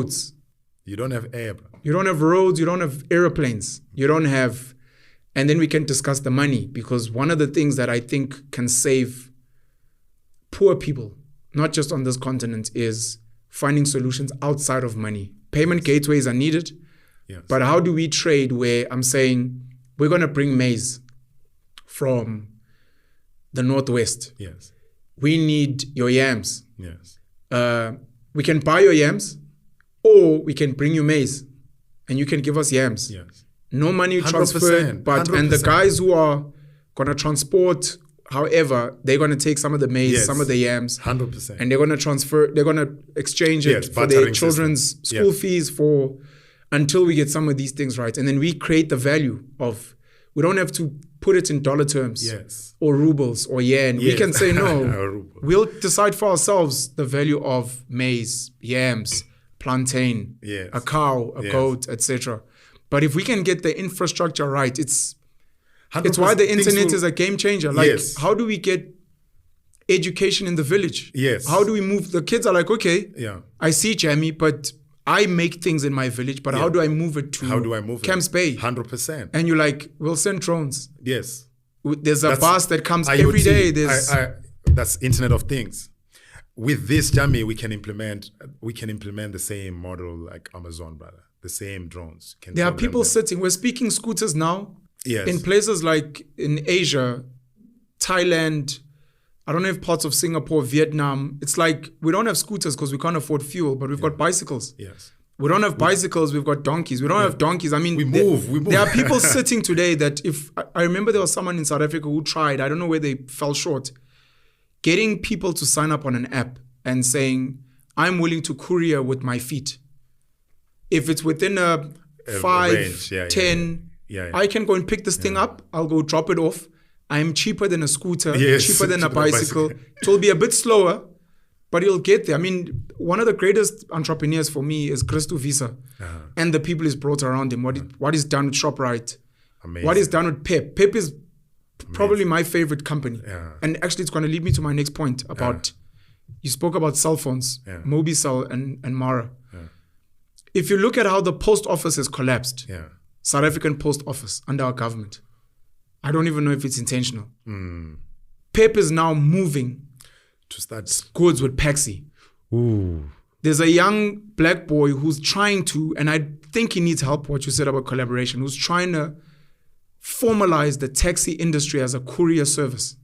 roads. You don't have air, bro. You don't have roads. You don't have airplanes. You don't have... And then we can discuss the money, because one of the things that I think can save poor people, not just on this continent, is finding solutions outside of money. Payment gateways are needed, but how do we trade where I'm saying we're going to bring maize from the Northwest. Yes. We need your yams. Yes. We can buy your yams, or we can bring you maize and you can give us yams. Yes. No money transferred, but 100%. and the guys who are going to transport, however, they're going to take some of the maize, some of the yams, 100%, and they're going to transfer, they're going to exchange it for their children's school fees for until we get some of these things right. And then we create the value of, we don't have to put it in dollar terms or rubles or yen. We can say, no, we'll decide for ourselves the value of maize, yams, plantain, a cow, a goat, etc. But if we can get the infrastructure right, it's why the internet is a game changer. Like, how do we get education in the village? Yes. How do we move? The kids are like, okay, I see Jamie, but I make things in my village, but how do I move it to Camps Bay? 100%. And you're like, we'll send drones. Yes. There's a bus that comes every day. That's Internet of Things. With this, Jamie, we can implement the same model like Amazon, brother. The same drones. There are people sitting. We're speaking scooters now. Yes. In places like in Asia, Thailand, I don't know if parts of Singapore, Vietnam. It's like we don't have scooters because we can't afford fuel, but we've got bicycles. Yes. We don't have bicycles, we've got donkeys. We don't have donkeys. I mean, we move. There are people sitting today that I remember there was someone in South Africa who tried, I don't know where they fell short, getting people to sign up on an app and saying, I'm willing to courier with my feet. If it's within a 5, range, 10, I can go and pick this thing up. I'll go drop it off. I'm cheaper than a scooter, cheaper than a bicycle. It will be a bit slower, but you'll get there. I mean, one of the greatest entrepreneurs for me is Christo Visa and the people he's brought around him. What he's done with ShopRite, what he's done with Pep. Pep is probably my favorite company. And actually, it's going to lead me to my next point about, you spoke about cell phones, Mobicel and Mara. If you look at how the post office has collapsed, South African post office under our government, I don't even know if it's intentional. Pep is now moving to start goods with Paxi. There's a young black boy who's trying to, and I think he needs help, what you said about collaboration, who's trying to formalize the taxi industry as a courier service.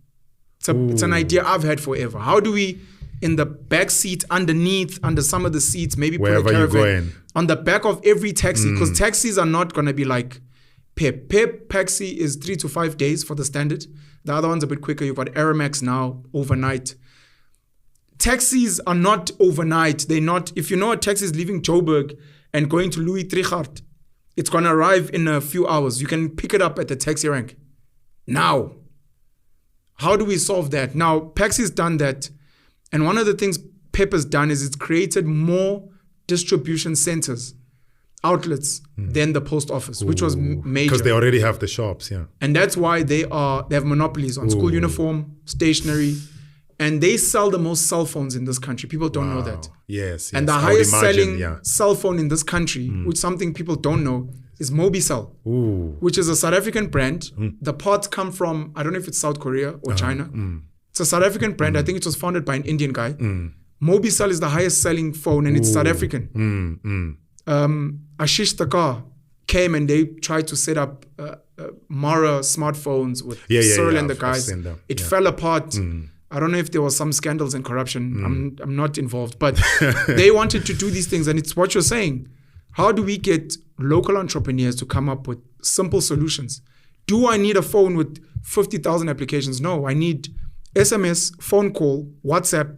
It's an idea I've had forever. How do we, in the back seat, underneath, under some of the seats, maybe wherever put a caravan you're going, on the back of every taxi, because taxis are not going to be like Pep. Pep Paxi is 3 to 5 days for the standard. The other one's a bit quicker. You've got Aeromax now, overnight. Taxis are not overnight. They're not, if you know a taxi is leaving Joburg and going to Louis Trichardt, it's going to arrive in a few hours. You can pick it up at the taxi rank. Now, how do we solve that? Now, Paxi's done that. And one of the things Pep has done is it's created more distribution centers, outlets, than the post office, which was major. Because they already have the shops, And that's why they have monopolies on school uniform, stationery, and they sell the most cell phones in this country. People don't know that. Yes. And the highest selling cell phone in this country, which something people don't know, is Mobicel, which is a South African brand. The parts come from, I don't know if it's South Korea or China. It's a South African brand. I think it was founded by an Indian guy. Mobicel is the highest selling phone and it's South African. Ashish Takar came and they tried to set up Mara smartphones with Cyril and the guys. It fell apart. I don't know if there was some scandals and corruption. I'm not involved, but they wanted to do these things. And it's what you're saying. How do we get local entrepreneurs to come up with simple solutions? Do I need a phone with 50,000 applications? No, I need SMS, phone call, WhatsApp,